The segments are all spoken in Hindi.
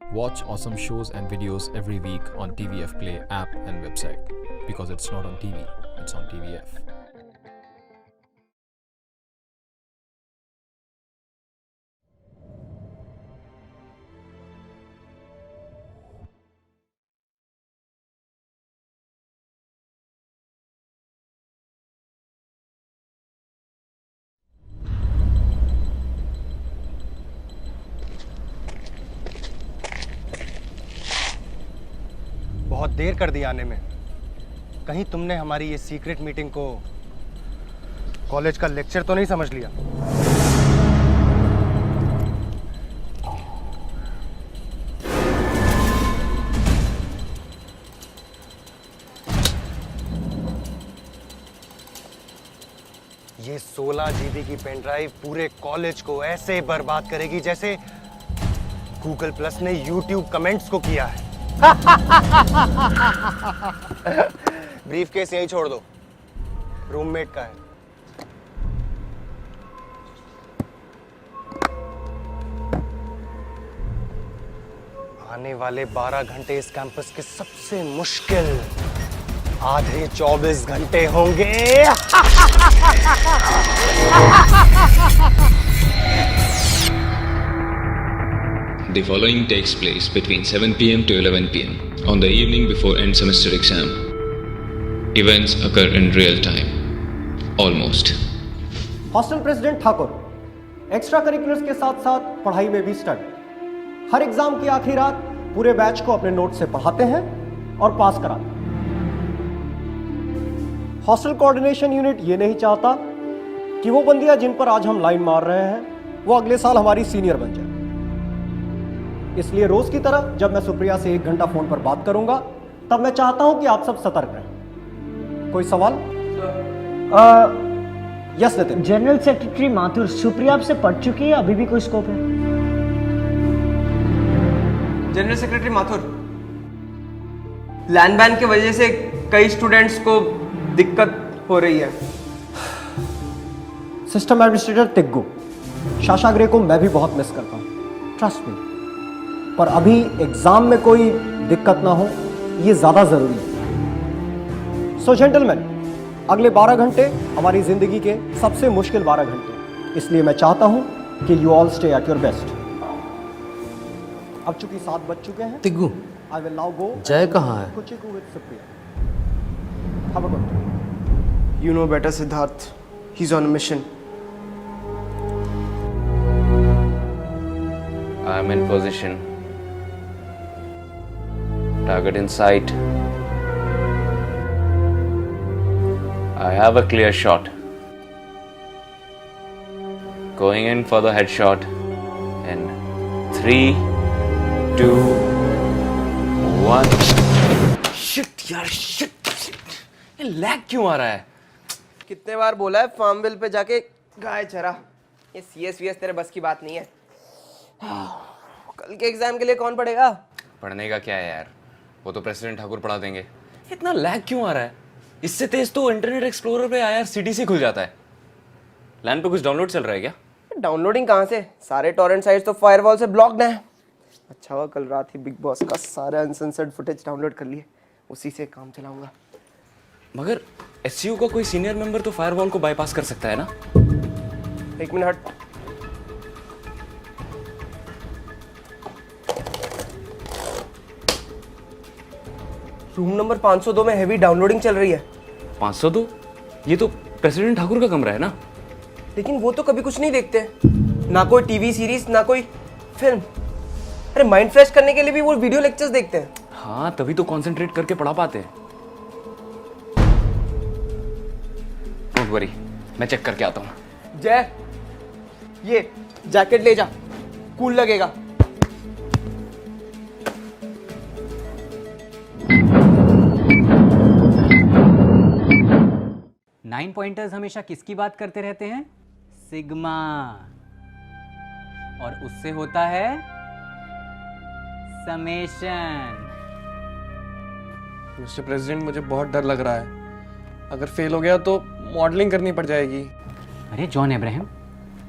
Watch awesome shows and videos every week on TVF Play app and website. Because it's not on TV, it's on TVF. बहुत देर कर दी आने में। कहीं तुमने हमारी ये सीक्रेट मीटिंग को कॉलेज का लेक्चर तो नहीं समझ लिया? ये 16 जीबी की पेन ड्राइव पूरे कॉलेज को ऐसे बर्बाद करेगी जैसे गूगल प्लस ने यूट्यूब कमेंट्स को किया है। ब्रीफ केस यहीं छोड़ दो, रूममेट का है। आने वाले 12 घंटे इस कैंपस के सबसे मुश्किल आधे 24 घंटे होंगे। The following takes place between 7 p.m. to 11 p.m. on the evening before end semester exam. Events occur in real time. Almost. Hostel president Thakur extra curriculars के साथ साथ पढ़ाई में भी स्टडी। हर एग्जाम की आखिरी रात पूरे बैच को अपने नोट से पढ़ाते हैं और पास कराते हैं। हॉस्टल कोऑर्डिनेशन यूनिट ये नहीं चाहता कि वो बंदियां जिन पर आज हम लाइन मार रहे हैं वो अगले साल हमारी सीनियर बन जाए। इसलिए रोज की तरह जब मैं सुप्रिया से 1 घंटा फोन पर बात करूंगा तब मैं चाहता हूं कि आप सब सतर्क रहें। कोई सवाल? Yes Nitin. General secretary Mathur, Supriya आपसे पढ़ चुकी है, अभी भी कोई स्कोप है? General secretary Mathur, land ban की वजह से कई स्टूडेंट्स को दिक्कत हो रही है। सिस्टम एडमिनिस्ट्रेटर तिग्गू, शाशाग्रे को मैं भी बहुत मिस करता हूं, ट्रस्ट मी। पर अभी एग्जाम में कोई दिक्कत ना हो ये ज्यादा जरूरी है। सो जेंटलमैन, अगले 12 घंटे हमारी जिंदगी के सबसे मुश्किल 12 घंटे, इसलिए मैं चाहता हूं कि you all stay at your best. अब चूंकि 7 बज चुके हैं, Tiggu, I will now go. जय कहाँ है? कुछ with Supriya. Have a good day. You know better, Siddharth. He's on a mission. I'm in position. Target in sight. I have a clear shot. Going in for the headshot in 3, 2, 1. Shit यार, shit. ये लैग क्यों आ रहा है? कितने बार बोला है फार्म बिल पे जाके गाय चरा। ये CS तेरे बस की बात नहीं है। कल के एग्जाम के लिए कौन पढ़ेगा? पढ़ने का क्या है यार, वो तो प्रेसिडेंट ठाकुर पढ़ा देंगे। इतना लैग क्यों आ रहा है? इससे तेज तो इंटरनेट एक्सप्लोरर पे IRCTC खुल जाता है। लैन पे कुछ डाउनलोड चल रहा है क्या? डाउनलोडिंग कहाँ से? सारे टॉरेंट साइट्स तो फायरवॉल से ब्लॉक्ड हैं। अच्छा हुआ कल रात ही बिग बॉस का सारा अनसेंसर्ड फुटेज डाउनलोड कर लिए, उसी से काम चलाऊंगा। मगर SCU का कोई सीनियर मेंबर तो फायरवॉल को बाईपास कर सकता है ना? 1 मिनट हट। रूम नंबर 502 में हेवी डाउनलोडिंग चल रही है। 502? ये तो प्रेसिडेंट ठाकुर का कमरा है ना? लेकिन वो तो कभी कुछ नहीं देखते, ना कोई टीवी सीरीज ना कोई फिल्म। अरे माइंड फ्रेश करने के लिए भी वो वीडियो लेक्चर्स देखते हैं। हाँ, तभी तो कंसंट्रेट करके पढ़ा पाते हैं। डोंट वरी, मैं चेक करके आता हूँ। जय, ये जैकेट ले जा, कूल लगेगा। 9 पॉइंटर्स हमेशा किसकी बात करते रहते हैं? सिग्मा। और उससे होता है समेशन। मिस्टर प्रेसिडेंट, मुझे बहुत डर लग रहा है। अगर फेल हो गया तो मॉडलिंग करनी पड़ जाएगी। अरे जॉन अब्राहम,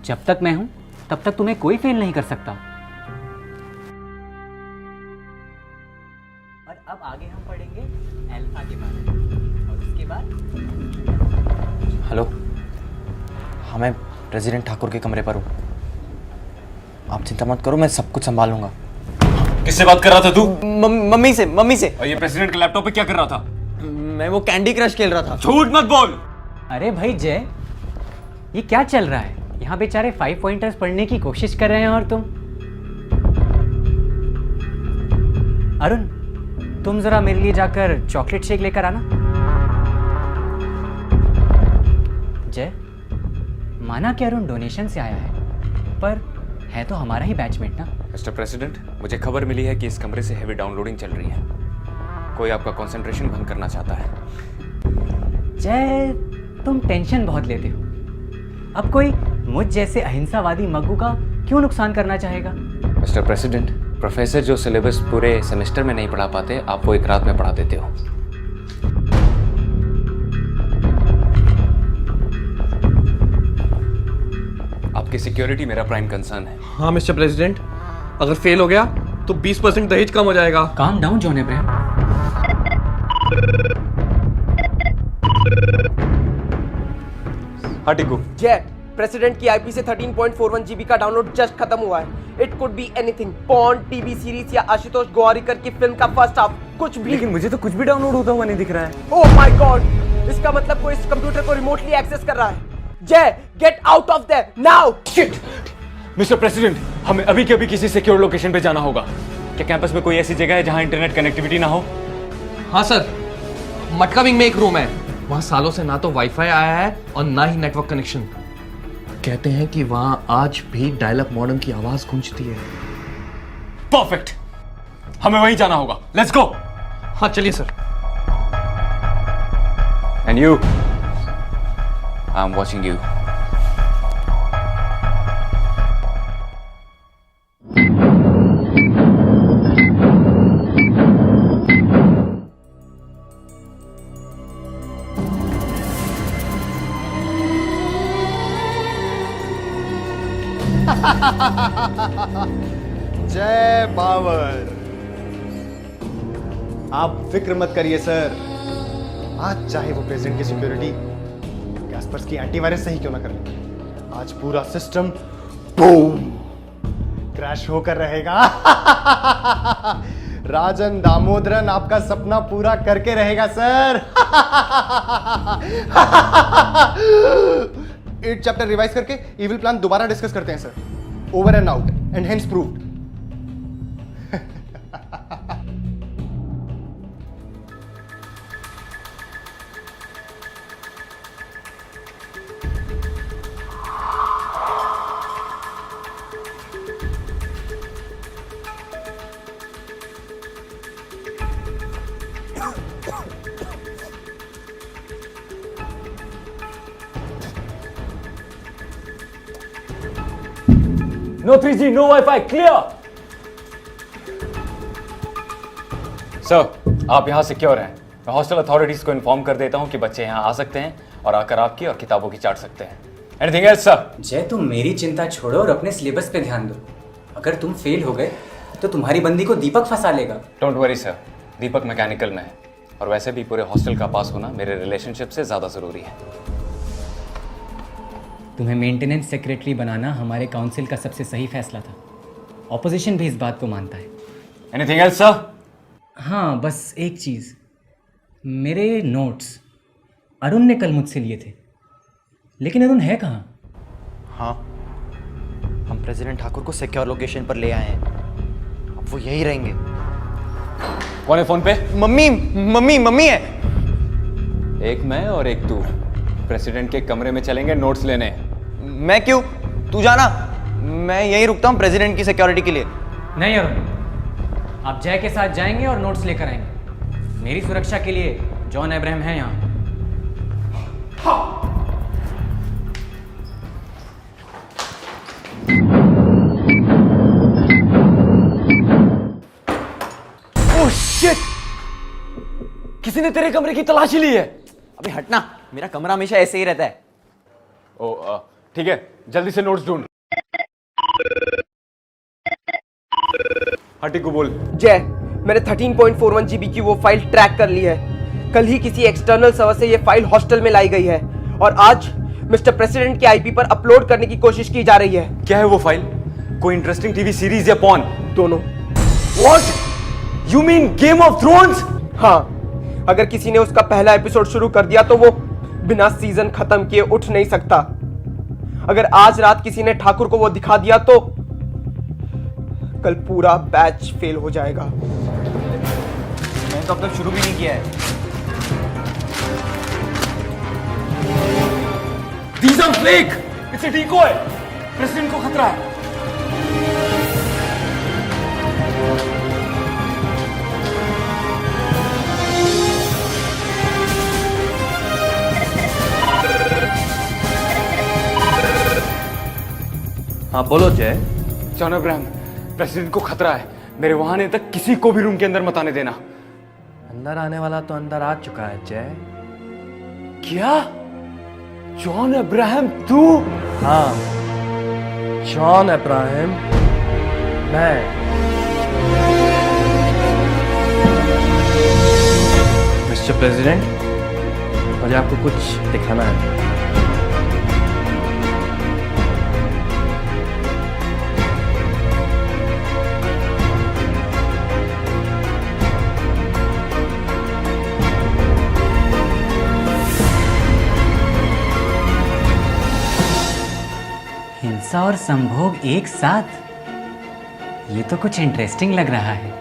जब तक मैं हूं तब तक तुम्हें कोई फेल नहीं कर सकता। और अब आगे हम पढ़ेंगे अल्फा के बारे में और उसके बाद हेलो, हाँ मैं प्रेसिडेंट ठाकुर के कमरे पर हूँ। आप चिंता मत करो, मैं सब कुछ संभाल लूंगा। किससे बात कर रहा था तू? मम्मी से। और ये प्रेसिडेंट के लैपटॉप पे क्या कर रहा था? मैं वो कैंडी क्रश खेल रहा था। झूठ मत बोल। अरे भाई जय, ये क्या चल रहा है? यहाँ बेचारे 5 पॉइंटर्स पढ़ने की कोशिश कर रहे हैं और तुम। अरुण, तुम जरा मेरे लिए जाकर चॉकलेट शेक लेकर आना। जय, माना कि अरुण डोनेशन से आया है, पर है तो हमारा ही बैचमेट ना। मिस्टर प्रेसिडेंट, मुझे खबर मिली है कि इस कमरे से हेवी डाउनलोडिंग चल रही है। कोई आपका कंसंट्रेशन भंग करना चाहता है। जय, तुम टेंशन बहुत लेते हो। अब कोई मुझ जैसे अहिंसावादी मग्गू का क्यों नुकसान करना चाहेगा? मिस्टर प्रेसिडेंट, प्रोफेसर जो सिलेबस पूरे सेमेस्टर में नहीं पढ़ा पाते, आप वो एक रात में पढ़ा देते हो। आपकी सिक्योरिटी मेरा प्राइम कंसर्न है। हाँ मिस्टर प्रेसिडेंट, अगर फेल हो गया तो 20% दहेज कम हो जाएगा। Calm down John Abraham. हाँ टिकू। जय, प्रेसिडेंट की आईपी से 13.41 जीबी का डाउनलोड जस्ट खत्म हुआ है। It could be anything, porn, TV series या आशुतोष गोवारिकर की फिल्म का फर्स्ट हाफ, कुछ भी। लेकिन मुझे तो कुछ भी डाउनलोड होता हुआ नहीं दिख रहा है। ओह माय गॉड, इसका मतलब कोई इस कंप्यूटर को रिमोटली एक्सेस कर रहा है। जय, get out of their now. Shit! Mister president, हमें अभी के अभी किसी सिक्योर लोकेशन पे जाना होगा। क्या कैंपस में कोई ऐसी जगह है जहां इंटरनेट कनेक्टिविटी ना हो? हाँ सर, मटका विंग में एक रूम है। वहाँ सालों से ना तो वाईफाई आया है और ना ही नेटवर्क कनेक्शन। कहते हैं कि वहाँ आज भी डायल अप मॉडेम की आवाज गूंजती है। परफेक्ट, हमें वहीं जाना होगा। Let's go. हाँ चलिए sir. And you, I am watching you. जय बाबर। आप फिक्र मत करिए सर, आज चाहे वो प्रेसिडेंट की सिक्योरिटी कैस्पर्स की एंटीवायरस से ही क्यों ना कर ले, आज पूरा सिस्टम बूम क्रैश होकर रहेगा। राजन दामोदरन आपका सपना पूरा करके रहेगा सर। 8 चैप्टर रिवाइज करके इविल प्लान दोबारा डिस्कस करते हैं sir. Over and out and hence proved. No 3G, no Wi-Fi, clear. Sir, आप यहाँ सिक्योर हैं। मैं हॉस्टल अथॉरिटीज को इन्फॉर्म कर देता हूँ कि बच्चे यहाँ आ सकते हैं और आकर आपकी और किताबों की चाट सकते हैं। Anything else sir? जय, तुम मेरी चिंता छोड़ो और अपने सिलेबस पे ध्यान दो। अगर तुम फेल हो गए तो तुम्हारी बंदी को दीपक फंसा लेगा। Don't worry sir, Deepak mechanical में है और वैसे भी पूरे हॉस्टल का पास होना मेरे रिलेशनशिप से ज़्यादा ज़रूरी है। तुम्हें मेंटेनेंस सेक्रेटरी बनाना हमारे काउंसिल का सबसे सही फैसला था। ऑपोजिशन भी इस बात को मानता है। Anything else sir? हाँ, बस एक चीज़, मेरे नोट्स अरुण ने कल मुझसे लिए थे, लेकिन अरुण है कहाँ? हाँ, हम प्रेसिडेंट ठाकुर को सिक्योर लोकेशन पर ले आए हैं। अब वो यही रहेंगे। कौन है फोन पे? मम्मी है। एक मैं और एक तू प्रेसिडेंट के कमरे में चलेंगे नोट्स लेने। मैं क्यों? तू जाना, मैं यहीं रुकता हूँ प्रेसिडेंट की सिक्योरिटी के लिए। नहीं अरुण, आप जय के साथ जाएंगे और नोट्स लेकर आएंगे। मेरी सुरक्षा के लिए जॉन अब्राहम है यहाँ। Oh shit! किसी ने तेरे कमरे की तलाशी ली है। अबे हटना, मेरा कमरा हमेशा ऐसे ही रहता है। ओ ठीक है, जल्दी से नोट्स ढूंढ। हाँ टिकू बोल। जय, मैंने 13.41 GB की वो फाइल ट्रैक कर ली है। कल ही किसी एक्सटर्नल सर्वर से ये फाइल हॉस्टल में लाई गई है और आज मिस्टर प्रेसिडेंट के आईपी पर अपलोड करने की कोशिश की जा रही है। क्या है वो फाइल? कोई इंटरेस्टिंग टीवी सीरीज या पॉर्न? दोनों। What? You mean Game of Thrones? हाँ, अगर किसी ने उसका पहला एपिसोड शुरू कर दिया तो वो बिना सीजन खत्म किए उठ नहीं सकता। अगर आज रात किसी ने ठाकुर को वो दिखा दिया तो कल पूरा बैच फेल हो जाएगा। मैंने तो अब तक शुरू भी नहीं किया है। These are fake! It's a decoy! President को खतरा है। हाँ बोलो जय। जॉन अब्राहम, प्रेसिडेंट को खतरा है। मेरे वहां आने तक किसी को भी रूम के अंदर मत आने देना। अंदर आने वाला तो अंदर आ चुका है जय। क्या? जॉन अब्राहम तू? हाँ, जॉन अब्राहम मैं। मिस्टर प्रेसिडेंट, मुझे आपको कुछ दिखाना है। हिंसा और संभोग एक साथ, ये तो कुछ इंटरेस्टिंग लग रहा है।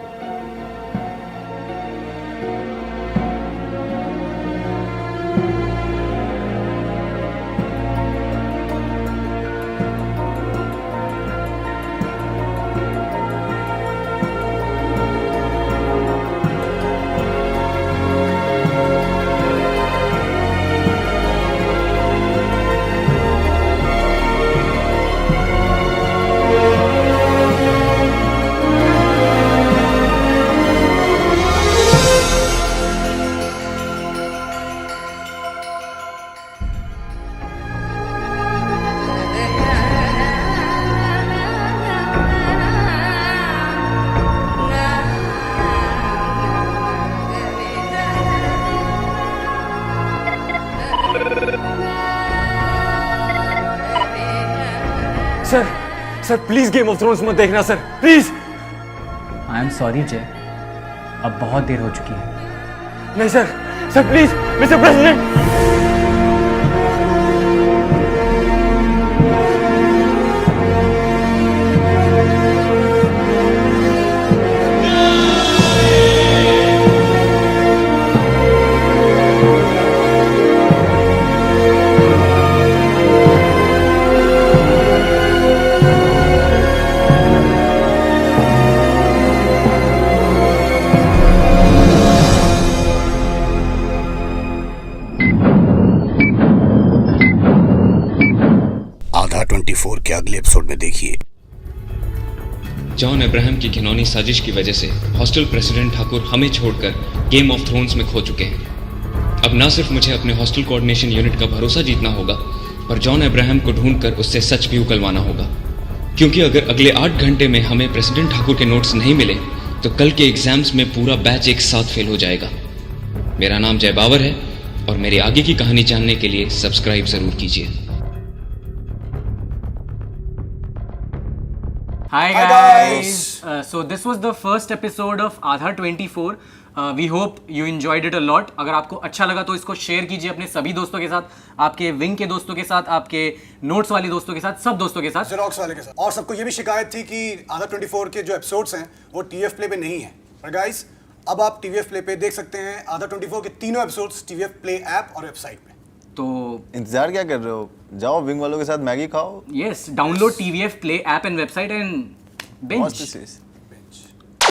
Sir please game of thrones मत देखना sir, please. I am sorry जय, अब बहुत देर हो चुकी है। नहीं सर प्लीज, मिस्टर प्रेसिडेंट। आधा 24 के अगले एपिसोड में देखिए। जॉन अब्राहम की घिनौनी साजिश की वजह से हॉस्टल प्रेसिडेंट ठाकुर हमें छोड़कर गेम ऑफ थ्रोन्स में खो चुके हैं। अब ना सिर्फ मुझे अपने हॉस्टल कोऑर्डिनेशन यूनिट का भरोसा जीतना होगा, पर जॉन अब्राहम को ढूंढकर उससे सच भी उगलवाना होगा। क्योंकि अगर अगले 8 घंटे में हमें प्रेसिडेंट ठाकुर के नोट्स नहीं मिले तो कल के एग्जाम्स में पूरा बैच एक साथ फेल हो जाएगा। मेरा नाम जय बावर है और मेरी आगे की कहानी जानने के लिए सब्सक्राइब जरूर कीजिए। Hi guys! So this was the first episode of Aadha 24. We hope you enjoyed it a lot. अगर आपको अच्छा लगा तो इसको शेयर कीजिए अपने सभी दोस्तों के साथ, आपके विंग के दोस्तों के साथ, आपके नोट्स वाले दोस्तों के साथ, सब दोस्तों के साथ, जेरोक्स वाले के साथ। और सबको ये भी शिकायत थी कि आधा 24 के जो एपिसोड्स हैं वो टीवीएफ प्ले पे नहीं है। पर गाइस, अब आप टीवीएफ प्ले पे देख सकते हैं आधा 24 के तीनों एपिसोड्स टीवीएफ प्ले ऐप और वेबसाइट पे। तो इंतजार क्या कर रहे हो? जाओ विंग वालों के साथ मैगी खाओ। yes, download TVF Play app and website and binge. Watch this.